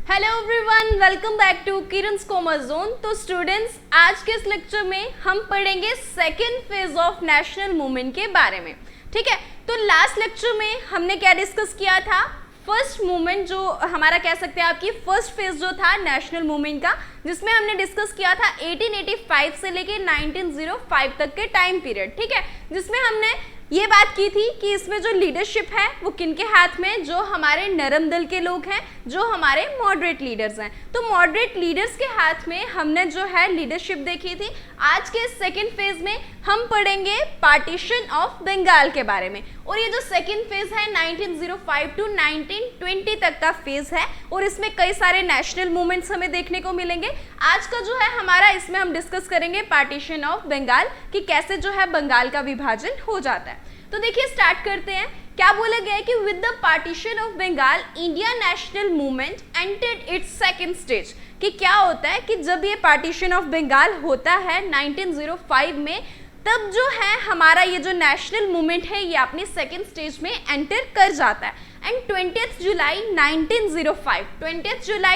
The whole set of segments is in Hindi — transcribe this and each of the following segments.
Hello everyone, welcome back to Kiran's commerce zone. तो स्टूडेंट्स, आज के इस लेक्चर में हम पढ़ेंगे second phase of national movement के बारे में। ठीक है, तो लास्ट लेक्चर में हमने क्या डिस्कस किया था? फर्स्ट मूवमेंट जो हमारा कह सकते हैं आपकी फर्स्ट फेज जो था नेशनल मूवमेंट का, जिसमें हमने डिस्कस किया था 1885 से लेके 1905 तक के टाइम पीरियड। ठीक है, जिसमें हमने ये बात की थी कि इसमें जो लीडरशिप है वो किनके हाथ में, जो हमारे नरम दल के लोग हैं, जो हमारे मॉडरेट लीडर्स हैं। तो मॉडरेट लीडर्स के हाथ में हमने जो है लीडरशिप देखी थी। आज के सेकंड फेज में हम पढ़ेंगे पार्टीशन ऑफ बंगाल के बारे में। और ये जो सेकंड फेज है 1905 टू 1920 तक का फेज है और इसमें कई सारे नेशनल मूवमेंट्स हमें देखने को मिलेंगे। आज का जो है हमारा, इसमें हम डिस्कस करेंगे पार्टीशन ऑफ बंगाल कि कैसे जो है बंगाल का विभाजन हो जाता है। तो देखिए, स्टार्ट करते हैं। क्या बोला गया है कि with the partition of Bengal India national movement entered its second stage. कि क्या होता है कि जब ये पार्टीशन ऑफ बंगाल होता है 1905 में, तब जो है हमारा ये जो नेशनल मूवमेंट है ये अपनी सेकंड स्टेज में एंटर कर जाता है। एंड 20 जुलाई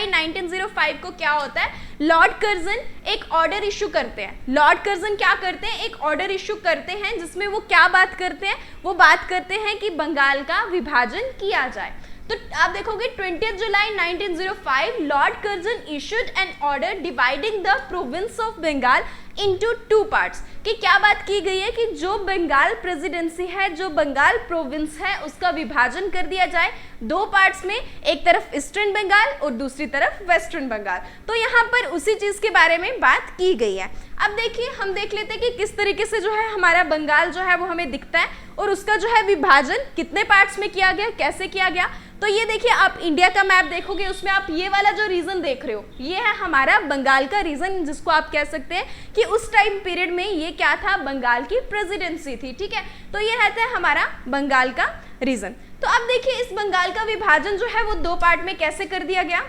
1905 को क्या होता है, लॉर्ड कर्जन एक ऑर्डर इशू करते हैं। लॉर्ड कर्जन क्या करते हैं, एक ऑर्डर इशू करते हैं जिसमें वो क्या बात करते हैं, वो बात करते हैं कि बंगाल का विभाजन किया जाए। तो आप देखोगे 20 July 1905 Lord Curzon issued an order dividing the province of Bengal into two parts. कि क्या बात की गई है कि जो बंगाल प्रेसिडेंसी है, जो बंगाल प्रोविंस है, उसका विभाजन कर दिया जाए दो पार्ट्स में, एक तरफ ईस्टर्न बंगाल और दूसरी तरफ वेस्टर्न बंगाल। तो यहाँ पर उसी चीज के बारे में बात की गई है। अब देखिए, हम देख लेते हैं कि किस तरीके से जो है हमारा बंगाल जो है वो हमें दिखता है और उसका जो है विभाजन कितने पार्ट्स में किया गया, कैसे किया गया। तो ये देखिए, आप इंडिया का मैप देखोगे, उसमें आप ये वाला जो रीजन देख रहे हो, ये है हमारा बंगाल का रीजन, जिसको आप कह सकते हैं कि उस टाइम पीरियड में ये क्या था, बंगाल की प्रेसिडेंसी थी। ठीक है, तो ये रहता है हमारा बंगाल का रीजन। तो अब देखिए, इस बंगाल का विभाजन जो है वो दो पार्ट में कैसे कर दिया गया,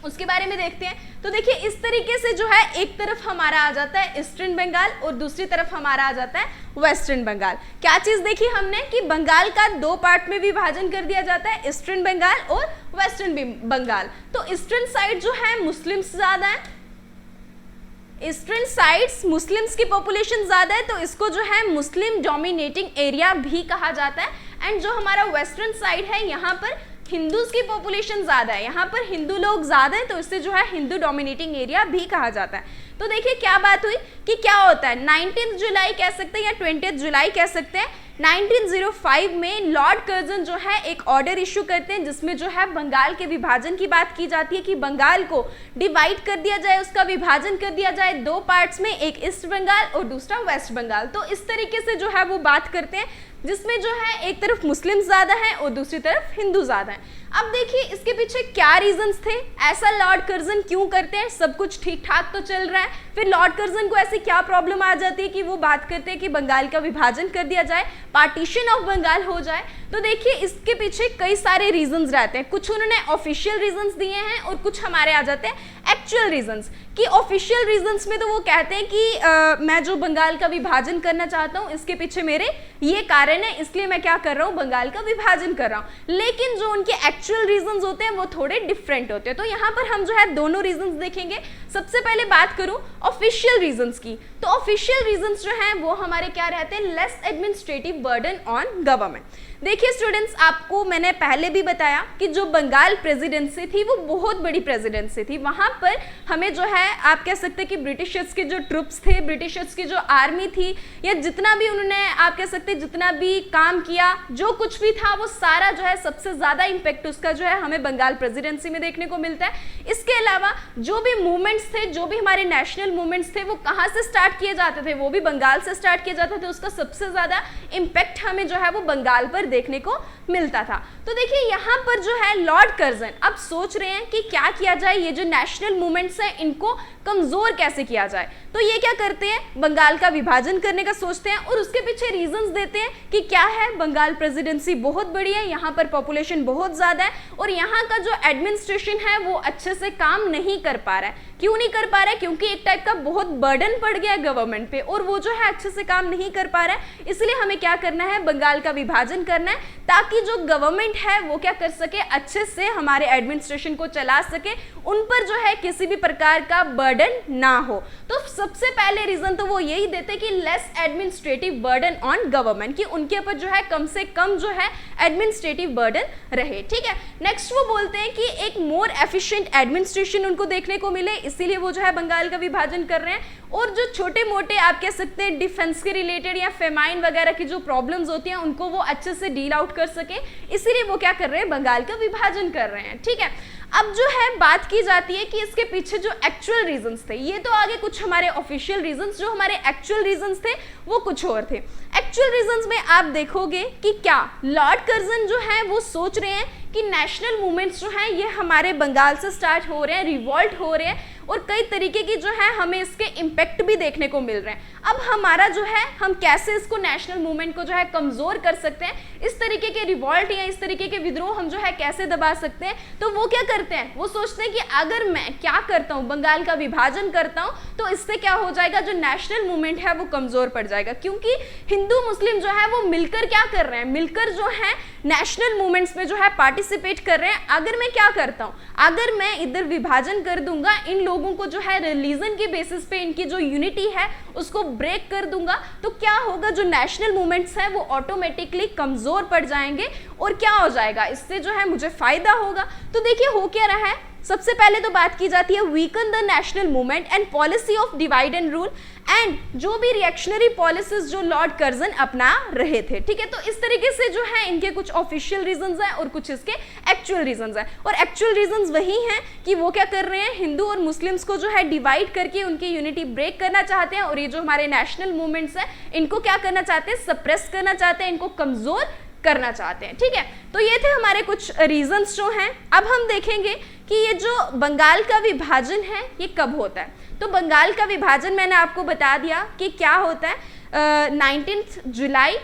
उसके बारे में देखते हैं। तो देखिए, इस तरीके से जो है एक तरफ हमारा आ जाता है ईस्टर्न बंगाल और दूसरी तरफ हमारा आ जाता है वेस्टर्न बंगाल। क्या चीज देखी हमने कि बंगाल का दो पार्ट में विभाजन कर दिया जाता है, ईस्टर्न बंगाल और वेस्टर्न बंगाल। तो ईस्टर्न साइड जो है मुस्लिम्स ज्यादा है, ईस्टर्न साइड्स मुस्लिम्स की पॉपुलेशन ज्यादा है, तो इसको जो है मुस्लिम डोमिनेटिंग एरिया भी कहा जाता है। एंड जो हमारा वेस्टर्न साइड है, यहाँ पर हिंदूज की पॉपुलेशन ज्यादा है, यहाँ पर हिंदू लोग ज्यादा हैं, तो इससे जो है हिंदू डोमिनेटिंग एरिया भी कहा जाता है। तो देखिए क्या बात हुई कि क्या होता है, 19 जुलाई कह सकते हैं या 20 जुलाई कह सकते हैं, 1905 में लॉर्ड कर्जन जो है एक ऑर्डर इशू करते हैं जिसमें जो है बंगाल के विभाजन की बात की जाती है कि बंगाल को डिवाइड कर दिया जाए, उसका विभाजन कर दिया जाए दो पार्ट्स में, एक ईस्ट बंगाल और दूसरा वेस्ट बंगाल। तो इस तरीके से जो है वो बात करते हैं, जिसमें जो है एक तरफ मुस्लिम ज्यादा है और दूसरी तरफ हिंदू ज्यादा है। अब देखिए, इसके पीछे क्या रीजंस थे, ऐसा लॉर्ड कर्जन क्यों करते हैं? सब कुछ ठीक ठाक तो चल रहा है, फिर लॉर्ड कर्जन को ऐसी क्या प्रॉब्लम आ जाती है कि वो बात करते हैं कि बंगाल का विभाजन कर दिया जाए, पार्टीशन ऑफ बंगाल हो जाए। तो देखिए, इसके पीछे कई सारे रीजंस रहते हैं। कुछ उन्होंने ऑफिशियल रीजंस दिए हैं और कुछ हमारे आ जाते हैं एक्चुअल रीजंस। कि ऑफिशियल रीजंस में तो वो कहते हैं कि मैं जो बंगाल का विभाजन करना चाहता हूँ, इसके पीछे मेरे ये कारण है, इसलिए मैं क्या कर रहा हूँ, बंगाल का विभाजन कर रहा हूँ। लेकिन जो उनके एक्चुअल रीजंस होते हैं वो थोड़े डिफरेंट होते हैं। तो यहाँ पर हम जो है दोनों रीजंस देखेंगे। सबसे पहले बात करूँ ऑफिशियल रीजंस की, तो ऑफिशियल रीजंस जो हैं वो हमारे क्या रहते हैं, less administrative burden on government. देखिए स्टूडेंट्स, आपको मैंने पहले भी बताया कि जो बंगाल प्रेसिडेंसी थी वो बहुत बड़ी प्रेसिडेंसी थी। वहां पर हमें जो है आप कह सकते हैं कि ब्रिटिशर्स के जो ट्रुप्स थे, ब्रिटिशर्स की जो आर्मी थी, या जितना भी उन्होंने आप कह सकते हैं जितना भी काम किया, जो कुछ भी था, वो सारा जो है सबसे ज्यादा इम्पैक्ट उसका जो है हमें बंगाल प्रेसिडेंसी में देखने को मिलता है। इसके अलावा जो भी मूवमेंट्स थे, जो भी हमारे नेशनल मूवमेंट्स थे, वो कहाँ से स्टार्ट किए जाते थे, वो भी बंगाल से स्टार्ट किए जाते थे। उसका सबसे ज्यादा इम्पैक्ट हमें जो है वो बंगाल पर देखने को मिलता था। तो देखिए, यहाँ पर जो है लॉर्ड कर्जन अब सोच रहे हैं कि क्या किया जाए, ये जो नेशनल मूवमेंट्स हैं इनको कमजोर कैसे किया जाए। तो ये क्या करते हैं, बंगाल का विभाजन करने का सोचते हैं और उसके पीछे रीजंस देते हैं कि क्या है, बंगाल प्रेसिडेंसी बहुत बड़ी है, यहाँ पर पॉपुलेशन बहुत ज्यादा है और यहाँ का जो एडमिनिस्ट्रेशन है वो अच्छे से काम नहीं कर पा रहा है। क्यों नहीं कर पा रहा है? क्योंकि एक टाइप का बहुत बर्डन पड़ गया है गवर्नमेंट पे और वो जो है अच्छे से काम नहीं कर पा रहा है। इसलिए हमें क्या करना है, बंगाल का विभाजन करना है ताकि जो गवर्नमेंट है वो क्या कर सके, अच्छे से हमारे एडमिनिस्ट्रेशन को चला सके, उन पर जो है किसी भी प्रकार का बर्डन ना हो। तो सबसे पहले रीजन तो वो यही देते कि less administrative burden on government, कि उनके ऊपर जो है कम से कम जो है एडमिनिस्ट्रेटिव बर्डन रहे। ठीक है, नेक्स्ट वो बोलते हैं कि एक मोर एफिशिएंट एडमिनिस्ट्रेशन उनको देखने को मिले, इसीलिए वो जो है बंगाल का विभाजन कर रहे हैं। और जो छोटे मोटे आप कह सकते हैं डिफेंस के रिलेटेड या फेमाइन वगैरह की जो प्रॉब्लम्स होती हैं उनको वो अच्छे से डील आउट कर सके, इसीलिए वो क्या कर रहे हैं, बंगाल का विभाजन कर रहे हैं। ठीक है, अब जो है बात की जाती है कि इसके पीछे जो एक्चुअल रीजंस थे, ये तो आगे कुछ हमारे ऑफिशियल रीजंस, जो हमारे एक्चुअल रीजंस थे वो कुछ और थे। एक्चुअल रीजंस में आप देखोगे कि क्या लॉर्ड कर्जन जो है वो सोच रहे हैं कि नेशनल मूवमेंट्स जो हैं ये हमारे बंगाल से स्टार्ट हो रहे हैं, रिवॉल्ट हो रहे हैं और कई तरीके की जो है हमें इसके इम्पैक्ट भी देखने को मिल रहे हैं। अब हमारा जो है, हम कैसे इसको नेशनल मूवमेंट को जो है कमजोर कर सकते हैं, इस तरीके के रिवॉल्ट या इस तरीके के विद्रोह हम जो है कैसे दबा सकते हैं। तो वो क्या करते हैं, वो सोचते हैं कि अगर मैं क्या करता हूँ, बंगाल का विभाजन करता हूँ, तो इससे क्या हो जाएगा, जो नेशनल मूवमेंट है वो कमजोर पड़ जाएगा। क्योंकि हिंदू मुस्लिम जो है वो मिलकर क्या कर रहे हैं, मिलकर जो है नेशनल मूवमेंट्स में जो है पार्टिसिपेट कर रहे हैं। अगर मैं क्या करता हूँ, अगर मैं इधर विभाजन कर दूंगा, इन लोगों को जो है रिलीजन के बेसिस पे इनकी जो यूनिटी है उसको ब्रेक कर दूंगा, तो क्या होगा, जो नेशनल मूवमेंट्स हैं वो ऑटोमेटिकली कमजोर पड़ जाएंगे और क्या हो जाएगा, इससे जो है मुझे फायदा होगा। तो देखिए हो क्या रहा है, सबसे पहले तो बात की जाती है weaken the national movement and policy of divide and rule, and जो भी रिएक्शनरी पॉलिसीज जो लॉर्ड कर्जन अपना रहे थे। ठीक है, तो इस तरीके से जो है इनके कुछ ऑफिशियल रीजंस हैं और कुछ इसके एक्चुअल रीजंस हैं। और एक्चुअल रीजंस वही हैं कि वो क्या कर रहे हैं, हिंदू और मुस्लिम्स को जो है डिवाइड करके उनकी यूनिटी ब्रेक करना चाहते हैं और ये जो हमारे नेशनल मूवमेंट्स हैं इनको क्या करना चाहते हैं, सप्रेस करना चाहते हैं, इनको कमजोर करना चाहते हैं। ठीक है, तो ये थे हमारे कुछ रीजंस जो हैं। अब हम देखेंगे कि ये जो बंगाल का विभाजन है ये कब होता है। तो बंगाल का विभाजन मैंने आपको बता दिया कि क्या होता है, 19 जुलाई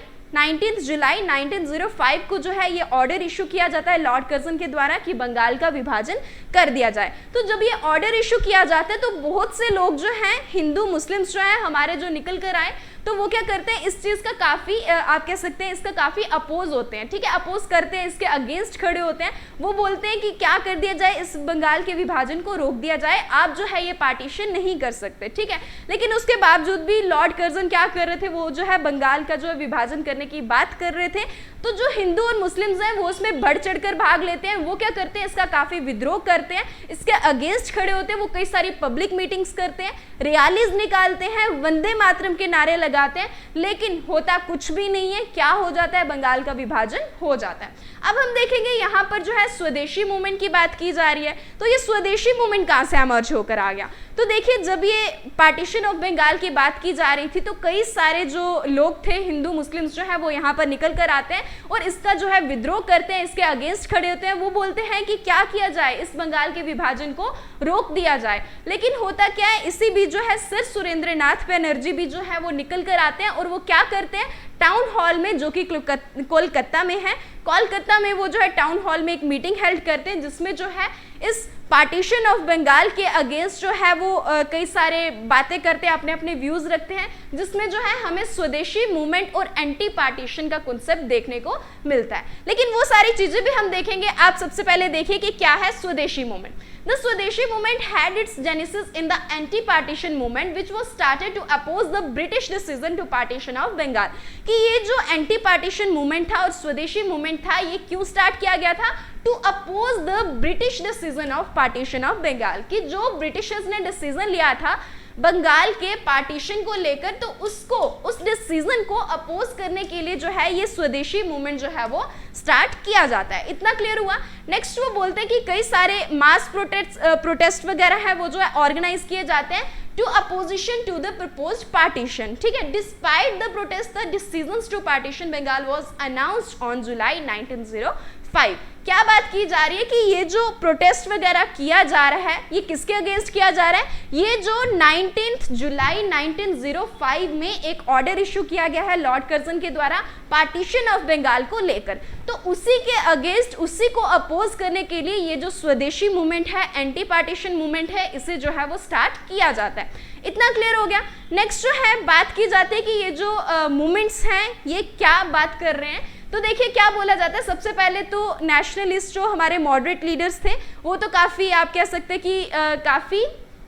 1905 को जो है ये ऑर्डर इशू किया जाता है लॉर्ड कर्जन के द्वारा कि बंगाल का विभाजन कर दिया जाए। तो जब ये ऑर्डर इशू किया जाता है तो बहुत से लोग जो हैं, हिंदू मुस्लिम्स जो हैं हमारे, जो निकल कर आए, तो वो क्या करते हैं, इस चीज़ का काफ़ी आप कह सकते हैं इसका काफ़ी अपोज होते हैं। ठीक है, अपोज करते हैं, इसके अगेंस्ट खड़े होते हैं। वो बोलते हैं कि क्या कर दिया जाए, इस बंगाल के विभाजन को रोक दिया जाए, आप जो है ये पार्टीशन नहीं कर सकते। ठीक है, लेकिन उसके बावजूद भी लॉर्ड कर्जन क्या कर रहे थे, वो जो है बंगाल का जो है विभाजन करने की बात कर रहे थे। तो जो हिंदू और मुस्लिम्स हैं वो उसमें बढ़ चढ़कर भाग लेते हैं, वो क्या करते हैं, इसका काफ़ी विद्रोह करते हैं, इसके अगेंस्ट खड़े होते हैं, वो कई सारी पब्लिक मीटिंग्स करते हैं, रैलीज निकालते हैं, वंदे मातरम के नारे लगाते हैं, लेकिन होता कुछ भी नहीं है। क्या हो जाता है, बंगाल का विभाजन हो जाता है। अब हम देखेंगे यहाँ पर जो है स्वदेशी मूवमेंट की बात की जा रही है। तो ये स्वदेशी मूवमेंट कहाँ से इमर्ज होकर आ गया, तो देखिए जब ये पार्टीशन ऑफ बंगाल की बात की जा रही थी तो कई सारे जो लोग थे, हिंदू मुस्लिम्स जो है वो यहाँ पर निकल कर आते हैं और इसका जो है विद्रोह करते हैं, इसके अगेंस्ट खड़े होते हैं। वो बोलते हैं कि क्या किया जाए, इस बंगाल के विभाजन को रोक दिया जाए। लेकिन होता क्या है, इसी बीच जो है सर सुरेंद्रनाथ बनर्जी भी जो है वो निकल कर आते हैं और वो क्या करते हैं, टाउन हॉल में, जो कि कोलकाता में है, कोलकाता में वो जो है टाउन हॉल में एक मीटिंग हेल्ड करते हैं जिसमें जो है इस पार्टीशन ऑफ बंगाल के अगेंस्ट जो है वो कई सारे बातें करते हैं, अपने अपने व्यूज रखते हैं, जिसमें जो है हमें स्वदेशी मूवमेंट और एंटी पार्टीशन का कॉन्सेप्ट देखने को मिलता है। लेकिन वो सारी चीजें भी हम देखेंगे। आप सबसे पहले देखिए कि क्या है स्वदेशी movement. The Swadeshi movement had its genesis in the anti-partition movement, which was started to oppose the British decision to partition of Bengal। कि ये जो anti-partition movement था और स्वदेशी movement था, ये क्यों स्टार्ट किया गया था, to oppose the British decision of partition of Bengal। कि जो ब्रिटिशर्स ने डिसीजन लिया था बंगाल के पार्टीशन को लेकर, तो उसको, उस डिसीजन को अपोज करने के लिए जो है ये स्वदेशी मूवमेंट जो है वो स्टार्ट किया जाता है। इतना क्लियर हुआ। नेक्स्ट वो बोलते हैं कि कई सारे मास प्रोटेस्ट वगैरह है वो जो है ऑर्गेनाइज किए जाते हैं to opposition to the proposed partition। ठीक है, despite the protest the decisions to partition Bengal was announced on July 1905। क्या बात की जा रही है कि ये जो प्रोटेस्ट वगैरह किया जा रहा है ये किसके अगेंस्ट किया जा रहा है, ये जो 19 जुलाई 1905 में एक ऑर्डर इशू किया गया है लॉर्ड कर्जन के द्वारा पार्टीशन ऑफ बंगाल को लेकर, तो उसी के अगेंस्ट, उसी को अपोज करने के लिए ये जो स्वदेशी मूवमेंट है, एंटी पार्टीशन मूवमेंट है, इसे जो है वो स्टार्ट किया जाता है। इतना क्लियर हो गया। नेक्स्ट जो है बात की जाती है कि ये जो मूवमेंट्स हैं ये क्या बात कर रहे हैं। तो देखिए क्या बोला जाता है, सबसे पहले तो नेशनलिस्ट जो हमारे मॉडरेट लीडर्स थे वो तो काफ़ी, आप कह सकते हैं कि काफ़ी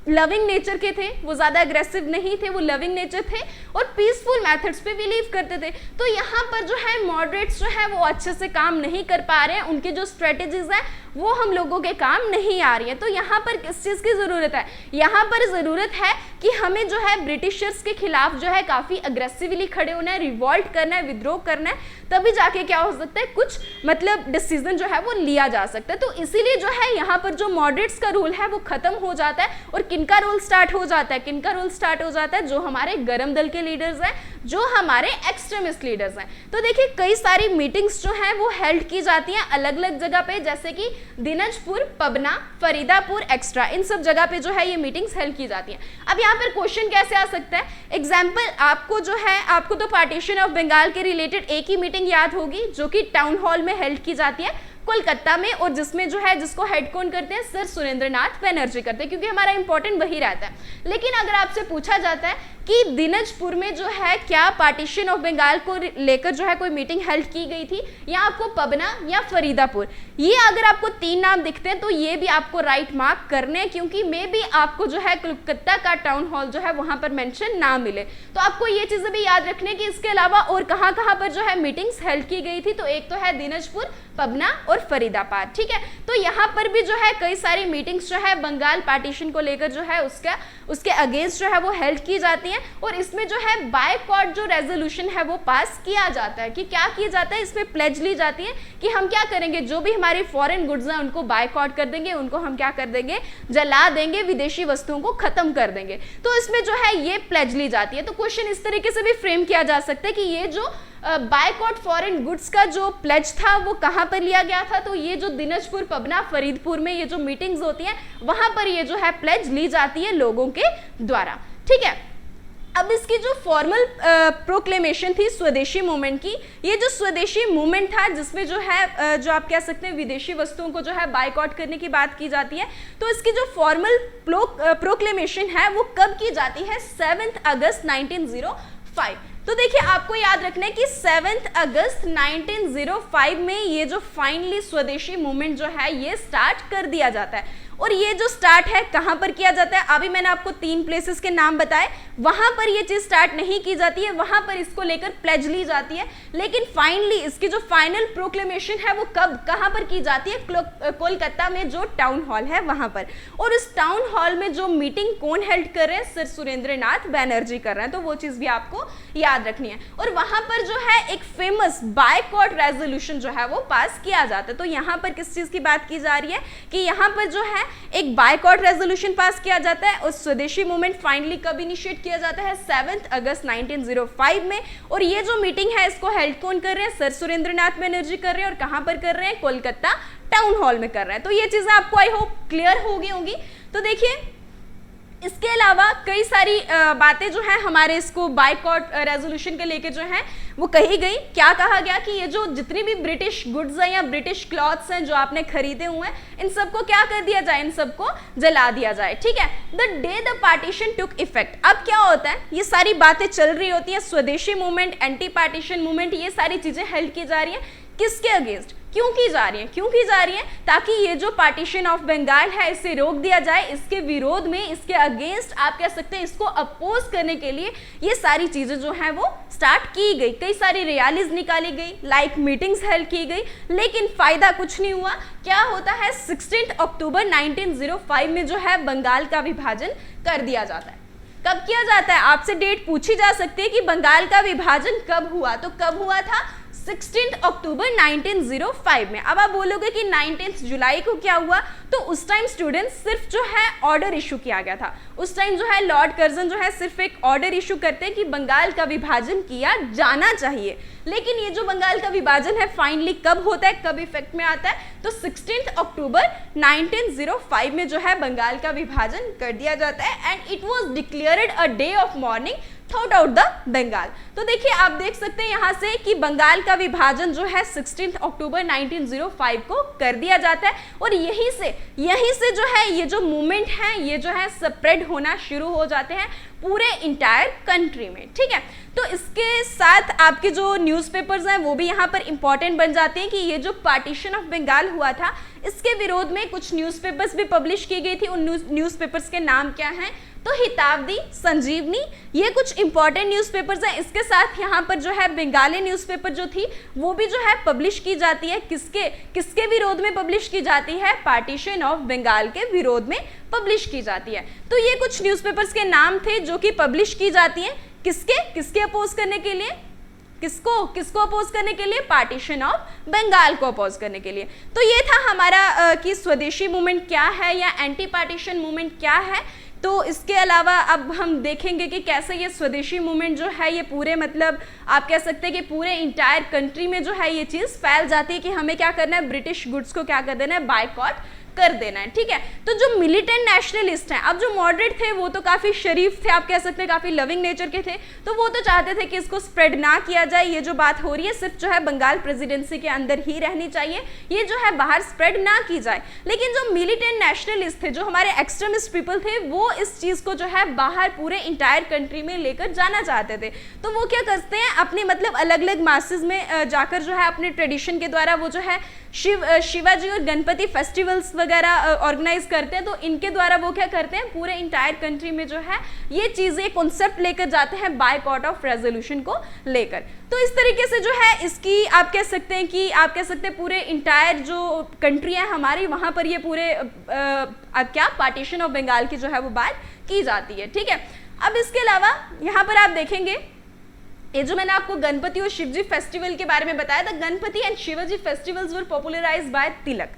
लविंग नेचर के थे, वो ज़्यादा अग्रेसिव नहीं थे, वो लविंग नेचर थे और पीसफुल मेथड्स पे बिलीव करते थे। तो यहाँ पर जो है मॉडरेट्स जो है वो अच्छे से काम नहीं कर पा रहे हैं, उनके जो स्ट्रेटेजीज हैं वो हम लोगों के काम नहीं आ रही है। तो यहाँ पर किस चीज़ की ज़रूरत है, यहाँ पर ज़रूरत है कि हमें जो है ब्रिटिशर्स के खिलाफ जो है काफ़ी अग्रेसिवली खड़े होना है, रिवॉल्ट करना है, विद्रोह करना है, तभी जाके क्या हो सकता है, कुछ मतलब डिसीजन जो है वो लिया जा सकता है। तो इसीलिए जो है यहाँ पर जो मॉडरेट्स का रूल है वो खत्म हो जाता है और किनका रोल स्टार्ट हो जाता है, किनका रोल स्टार्ट हो जाता है, जो हमारे गरम दल के लीडर्स हैं, जो हमारे एक्सट्रीमिस्ट लीडर्स हैं। तो देखिए कई सारी मीटिंग्स जो हैं वो हेल्ड की जाती हैं अलग अलग जगह पे, जैसे कि दिनाजपुर, पबना, फरीदापुर, एक्स्ट्रा, इन सब जगह पे जो है ये मीटिंग्स हेल्ड की जाती हैं। अब यहाँ पर क्वेश्चन कैसे आ सकता है, एग्जाम्पल आपको जो है, आपको तो पार्टीशन ऑफ बंगाल के रिलेटेड एक ही मीटिंग याद होगी जो कि टाउन हॉल में हेल्ड की जाती है कोलकाता में, और जिसमें जो है जिसको हेड कौन करते हैं, सर सुरेंद्रनाथ बनर्जी करते हैं, क्योंकि हमारा इंपॉर्टेंट वही रहता है। लेकिन अगर आपसे पूछा जाता है कि दिनाजपुर में जो है क्या पार्टीशन ऑफ बंगाल को लेकर जो है कोई मीटिंग हेल्ड की गई थी, या आपको पबना या फरीदापुर, ये अगर आपको तीन नाम दिखते हैं तो ये भी आपको राइट मार्क करने हैं, क्योंकि मे भी आपको जो है कोलकाता का टाउन हॉल जो है वहां पर मेंशन ना मिले। तो आपको ये चीजें भी याद रखने की इसके अलावा और कहाँ कहाँ पर जो है मीटिंग्स हेल्ड की गई थी, तो एक तो है दिनाजपुर, पबना और फरीदाबाद, ठीक है। तो यहाँ पर भी जो है कई सारी मीटिंग्स जो है बंगाल पार्टीशन को लेकर जो है उसके अगेंस्ट जो है वो हेल्ड की जाती है, और इसमें जो है बायकॉट जो रेजोल्यूशन है वो पास किया जाता है। कि क्या किया जाता है, इसमें प्लेज ली जाती है कि हम क्या करेंगे, जो भी हमारी फॉरेन गुड्स हैं उनको बायकॉट कर देंगे, उनको हम क्या कर देंगे, जला देंगे, विदेशी वस्तुओं को खत्म कर देंगे। तो इसमें जो है ये प्लेज ली जाती है। तो क्वेश्चन इस तरीके से भी फ्रेम किया जा सकता है कि ये जो बायकॉट फॉरेन गुड्स का जो प्लेज था वो कहाँ पर लिया गया था, तो ये जो दिनाजपुर, पबना, फरीदपुर में ये जो मीटिंग्स होती हैं वहां पर ये जो है प्लेज ली जाती है लोगों के द्वारा, ठीक है। अब इसकी जो फॉर्मल प्रोक्लेमेशन थी स्वदेशी मूवमेंट की, ये जो स्वदेशी मूवमेंट था जिसमें जो है जो आप कह सकते हैं विदेशी वस्तुओं को जो है बायकॉट करने की बात की जाती है, तो इसकी जो फॉर्मल प्रोक्लेमेशन है वो कब की जाती है, 7 अगस्त 1905। तो देखिए आपको याद रखना है कि 7 अगस्त 1905 में ये जो फाइनली स्वदेशी मूवमेंट जो है ये स्टार्ट कर दिया जाता है। और ये जो स्टार्ट है कहाँ पर किया जाता है, अभी मैंने आपको 3 प्लेसेस के नाम बताए, वहां पर ये चीज स्टार्ट नहीं की जाती है, वहां पर इसको लेकर प्लेज ली जाती है। लेकिन फाइनली इसकी जो फाइनल प्रोक्लेमेशन है वो कब, कहां पर की जाती है, कोलकाता में जो टाउन हॉल है वहां पर। और इस टाउन हॉल में जो मीटिंग कौन हेल्ड कर रहे हैं, सर सुरेंद्रनाथ बनर्जी कर रहे हैं, तो वो चीज भी आपको याद रखनी है। और वहां पर जो है एक फेमस बायकॉट रेजोल्यूशन जो है वो पास किया जाता है। तो यहाँ पर किस चीज की बात की जा रही है कि यहाँ पर जो है एक बायकॉट रेजोल्यूशन पास किया जाता है, और स्वदेशी मूवमेंट फाइनली कब इनिशिएट किया जाता है, 7 अगस्त 1905 में। और ये जो मीटिंग है इसको हेल्ड कौन कर रहे हैं, सर सुरेंद्रनाथ बनर्जी कर रहे हैं, और कहां पर कर रहे हैं, कोलकाता टाउन हॉल में कर रहे हैं। तो ये चीजें आपको आई होप क्लियर हो गई होंगी। तो देखिए इसके अलावा कई सारी बातें जो है हमारे इसको बायकॉट रेजोल्यूशन के लेके जो है वो कही गई। क्या कहा गया कि ये जो जितनी भी ब्रिटिश गुड्स हैं या ब्रिटिश क्लॉथ्स हैं जो आपने खरीदे हुए हैं, इन सबको क्या कर दिया जाए, इन सबको जला दिया जाए, ठीक है। The day the partition took effect, अब क्या होता है, ये सारी बातें चल रही होती है, स्वदेशी मूवमेंट, एंटी पार्टीशन मूवमेंट, ये सारी चीजें हेल्ड की जा रही है, किसके अगेंस्ट, क्यों की जा रही है, क्यों की जा रही है, ताकि ये जो पार्टीशन ऑफ बंगाल है इसे रोक दिया जाए, इसके विरोध में, इसके अगेंस्ट आप कह सकते हैं, इसको अपोज करने के लिए ये सारी चीजें जो है वो स्टार्ट की गई। कई सारी रैलीज निकाली गई, लाइक मीटिंग्स हेल्ड की गई, लेकिन फायदा कुछ नहीं हुआ। क्या होता है, 16 अक्टूबर 1905 में जो है बंगाल का विभाजन कर दिया जाता है। कब किया जाता है, आपसे डेट पूछी जा सकती है कि बंगाल का विभाजन कब हुआ, तो कब हुआ था, 16 अक्टूबर 1905 में। अब आप बोलोगे कि 19 जुलाई को क्या हुआ, तो उस टाइम स्टूडेंट्स सिर्फ जो है ऑर्डर इशू किया गया था। उस टाइम जो है लॉर्ड कर्जन जो है सिर्फ एक ऑर्डर इशू करते हैं कि बंगाल का विभाजन किया जाना चाहिए। लेकिन ये जो बंगाल का विभाजन है फाइनली कब होता है, कब इफेक्ट में आता है, तो 16 अक्टूबर 1905 में जो है बंगाल का विभाजन कर दिया जाता है and it was declared a day of mourning throughout the Bengal. तो देखिए आप देख सकते हैं यहाँ से कि बंगाल का विभाजन जो है 16 अक्टूबर 1905 को कर दिया जाता है और यहीं से जो है ये जो मूवमेंट है ये जो है स्प्रेड होना शुरू हो जाते हैं पूरे इंटायर कंट्री में। ठीक है, तो इसके साथ आपके जो न्यूज़पेपर्स हैं वो भी यहाँ पर इंपॉर्टेंट बन जाते हैं कि ये जो पार्टीशन ऑफ बंगाल हुआ था इसके विरोध में कुछ न्यूज़पेपर्स भी पब्लिश की गई थी। उन न्यूज़पेपर्स के नाम क्या हैं, तो हितावदी, संजीवनी, ये कुछ इंपॉर्टेंट न्यूज़पेपर्स हैं। इसके साथ यहाँ पर जो है बंगाली न्यूज़पेपर जो थी वो भी जो है पब्लिश की जाती है। किसके विरोध में पब्लिश की जाती है, पार्टीशन ऑफ बंगाल के विरोध में पब्लिश की जाती है। तो ये कुछ न्यूज़पेपर्स के नाम थे जो कि पब्लिश की जाती हैं किसके अपोज करने के लिए, किसको अपोज करने के लिए, पार्टीशन ऑफ बंगाल को अपोज करने के लिए। तो ये था हमारा कि स्वदेशी मूवमेंट क्या है या एंटी पार्टीशन मूवमेंट क्या है। तो इसके अलावा अब हम देखेंगे कि कैसे ये स्वदेशी मूवमेंट जो है ये पूरे मतलब आप कह सकते हैं कि पूरे इंटायर कंट्री में जो है ये चीज़ फैल जाती है कि हमें क्या करना है, ब्रिटिश गुड्स को क्या कर देना है, बायकॉट कर देना है। ठीक है, तो जो मिलिटेंट नेशनलिस्ट हैं, अब जो मॉडरेट थे वो तो काफ़ी शरीफ थे, आप कह सकते हैं काफ़ी लविंग नेचर के थे, तो वो तो चाहते थे कि इसको स्प्रेड ना किया जाए, ये जो बात हो रही है सिर्फ जो है बंगाल प्रेसिडेंसी के अंदर ही रहनी चाहिए, ये जो है बाहर स्प्रेड ना की जाए। लेकिन जो मिलिटेंट नेशनलिस्ट थे, जो हमारे एक्सट्रीमिस्ट पीपल थे, वो इस चीज़ को जो है बाहर पूरे इंटायर कंट्री में लेकर जाना चाहते थे। तो वो क्या करते हैं, अपने मतलब अलग अलग मासेस में जाकर जो है अपने ट्रेडिशन के द्वारा वो जो है शिवाजी और गणपति फेस्टिवल्स वगैरह ऑर्गेनाइज करते हैं। तो इनके द्वारा वो क्या करते हैं, पूरे इंटायर कंट्री में जो है ये चीज़ें कॉन्सेप्ट लेकर जाते हैं बायकॉट ऑफ रेजोल्यूशन को लेकर। तो इस तरीके से जो है इसकी आप कह सकते हैं पूरे इंटायर जो कंट्री है हमारी, वहाँ पर ये पूरे क्या पार्टीशन ऑफ बंगाल की जो है वो बात की जाती है। ठीक है, अब इसके अलावा यहाँ पर आप देखेंगे ये जो मैंने आपको गणपति और शिवजी फेस्टिवल के बारे में बताया था, Ganpati and Shivaji festivals were popularised by Tilak.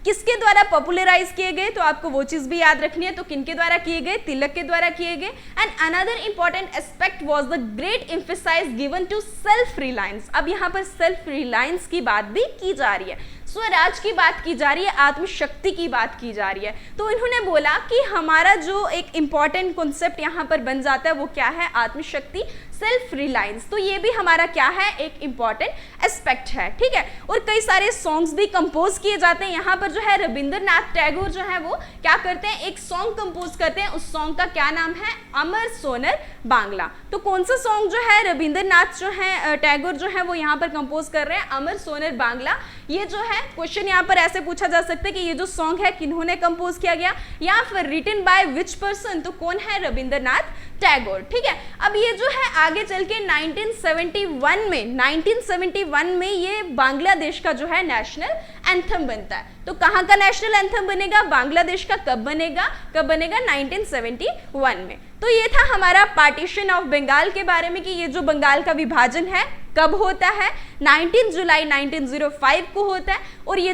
किसके द्वारा पॉपुलराइज किए गए, तो आपको वो चीज भी याद रखनी है। तो किनके द्वारा किए गए, तिलक के द्वारा किए गए। And another important aspect was the great emphasise given to self reliance. अब यहाँ पर सेल्फ रिलायंस की बात भी की जा रही है, स्वराज की बात की जा रही है, आत्मशक्ति की बात की जा रही है। तो इन्होंने बोला कि हमारा जो एक इंपॉर्टेंट कॉन्सेप्ट यहाँ पर बन जाता है वो क्या है, आत्मशक्ति, सेल्फ रिलायंस। तो ये भी हमारा क्या है, एक इंपॉर्टेंट एस्पेक्ट है। ठीक है, और कई सारे सॉन्ग्स भी कंपोज किए जाते हैं। यहाँ पर जो है रविंद्रनाथ टैगोर जो है वो क्या करते हैं, एक सॉन्ग कंपोज करते हैं। उस सॉन्ग का क्या नाम है, अमर सोनर बांग्ला। तो कौन सा सॉन्ग जो है रविंद्रनाथ जो है टैगोर जो है वो यहाँ पर कंपोज कर रहे हैं, अमर सोनर बांग्ला। ये जो है क्वेश्चन यहाँ पर ऐसे पूछा जा सकता है कि ये जो सॉन्ग है किन्होंने कंपोज किया गया या फिर रिटन बाय विच पर्सन, तो कौन है, रविंद्रनाथ टैगोर। ठीक है, अब ये जो है आगे चल के 1971 में ये बांग्लादेश का जो है नेशनल एंथम बनता है। तो कहाँ का नेशनल एंथम बनेगा, बांग्लादेश का। कब बनेगा 1971 में। तो ये था हमारा पार्टीशन ऑफ बंगाल के बारे में कि ये जो बंगाल का विभाजन है कब होता है, 19 जुलाई 1905 को होता है। और ये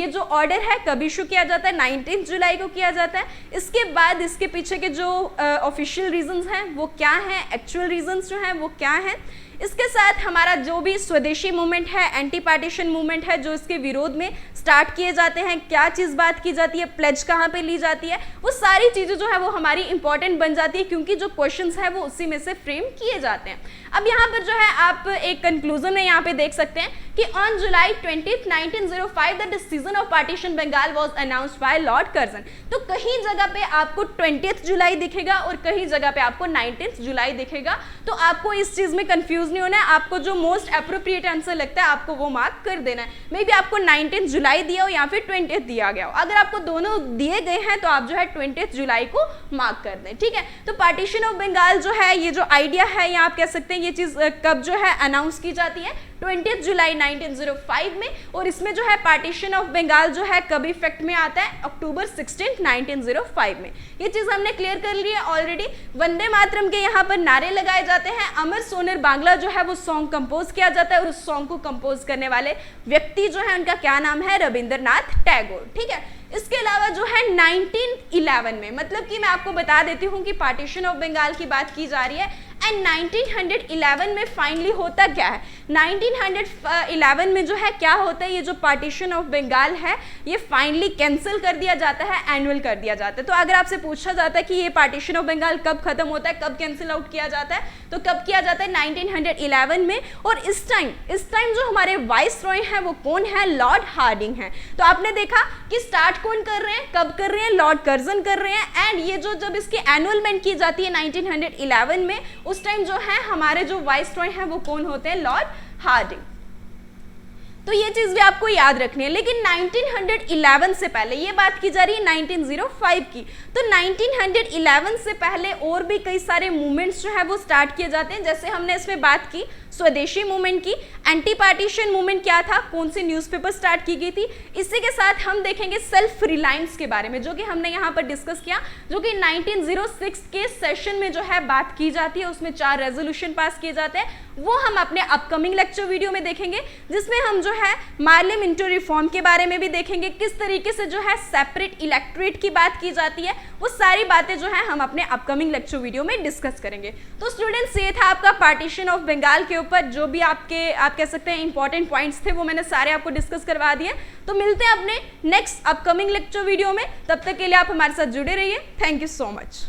जो ऑर्डर है कब इशू किया जाता है, 19 जुलाई को किया जाता है। इसके बाद इसके पीछे के जो ऑफिशियल रीजंस हैं वो क्या हैं, एक्चुअल रीजंस जो हैं वो क्या हैं। इसके साथ हमारा जो भी स्वदेशी मूवमेंट है, एंटी पार्टीशन मूवमेंट है, जो इसके विरोध में स्टार्ट किए जाते हैं, क्या चीज़ बात की जाती है, प्लेज कहाँ पे ली जाती है, वो सारी चीज़ें जो है वो हमारी इंपॉर्टेंट बन जाती है क्योंकि जो क्वेश्चंस है वो उसी में से फ्रेम किए जाते हैं। अब यहाँ पर जो है आप एक कंक्लूजन में यहाँ पे देख सकते हैं कि on July 20, 1905 the decision of partition Bengal was announced by Lord Curzon. तो कहीं जगह पे आपको 20 जुलाई दिखेगा और कहीं जगह पे आपको 19 जुलाई दिखेगा। तो आपको इस चीज़ में कंफ्यूज नहीं होना है, आपको जो मोस्ट अप्रोप्रिएट आंसर लगता है आपको वो मार्क कर देना है। मे बी आपको 19 जुलाई दिया हो या फिर 20 दिया गया हो, अगर आपको दोनों दिए गए हैं तो आप जो है 20 जुलाई को मार्क कर दें। ठीक है, तो पार्टीशन ऑफ बंगाल जो है, ये जो आइडिया है या आप कह सकते हैं ये चीज़ कब जो है अनाउंस की जाती है, 20 जुलाई 1905 में, और इसमें जो है पार्टीशन ऑफ बंगाल जो है कब इफेक्ट में आता है, अक्टूबर 16 1905 में। ये चीज हमने क्लियर कर ली है ऑलरेडी। वंदे मातरम के यहाँ पर नारे लगाए जाते हैं, अमर सोनेर बांग्ला जो है वो सॉन्ग कंपोज किया जाता है, और उस सॉन्ग को कंपोज करने वाले व्यक्ति जो है उनका क्या नाम है, रविंद्रनाथ टैगोर। ठीक है, इसके अलावा जो है 1911 में, मतलब कि मैं आपको बता देती हूँ कि पार्टीशन ऑफ बंगाल की बात की जा रही है, एंड 1911 में फाइनली होता क्या है, 1911 में जो है क्या होता है, ये जो पार्टीशन ऑफ बंगाल है ये फाइनली कैंसिल कर दिया जाता है, एनुअल कर दिया जाता है। तो अगर आपसे पूछा जाता है कि ये पार्टीशन ऑफ बंगाल कब खत्म होता है, कब कैंसिल आउट किया जाता है, तो कब किया जाता है, 1911 में। और इस टाइम जो हमारे वाइस रॉय हैं वो कौन है, लॉर्ड हार्डिंग है। तो आपने देखा कि स्टार्ट कौन कर रहे हैं, कब कर रहे हैं, लॉर्ड कर्जन कर रहे हैं, एंड ये जो जब इसकी एनुअलमेंट की जाती है 1911 में, उस टाइम जो है हमारे जो वाइस रॉय हैं वो कौन होते हैं, लॉर्ड हार्डिंग। तो ये चीज भी आपको याद रखनी है। लेकिन 1911 से पहले, ये बात की जा रही है 1905 की, तो 1911 से पहले और भी कई सारे मूवमेंट्स जो है वो स्टार्ट किए जाते हैं। जैसे हमने इसमें बात की स्वदेशी मूवमेंट की, एंटी पार्टीशन मूवमेंट क्या था, कौन सी न्यूज़पेपर स्टार्ट की गई थी। इसी के साथ हम देखेंगे सेल्फ रिलायंस के बारे में, जो कि हमने यहाँ पर डिस्कस किया, जो कि 1906 के सेशन में जो है बात की जाती है, उसमें 4 रेजोल्यूशन पास किए जाते हैं। वो हम अपने अपकमिंग लेक्चर वीडियो में देखेंगे, जिसमें हम जो है मार्ले मिंटो रिफॉर्म के बारे में भी देखेंगे, किस तरीके से जो है सेपरेट इलेक्टोरेट की बात की जाती है। वो सारी बातें जो है हम अपने अपकमिंग लेक्चर वीडियो में डिस्कस करेंगे। तो स्टूडेंट्स, ये था आपका पार्टीशन ऑफ बंगाल के ऊपर जो भी आप कह सकते हैं इंपॉर्टेंट पॉइंट्स थे, वो मैंने सारे आपको डिस्कस करवा दिए। तो मिलते हैं अपने नेक्स्ट अपकमिंग लेक्चर वीडियो में, तब तक के लिए आप हमारे साथ जुड़े रहिए। Thank you so much.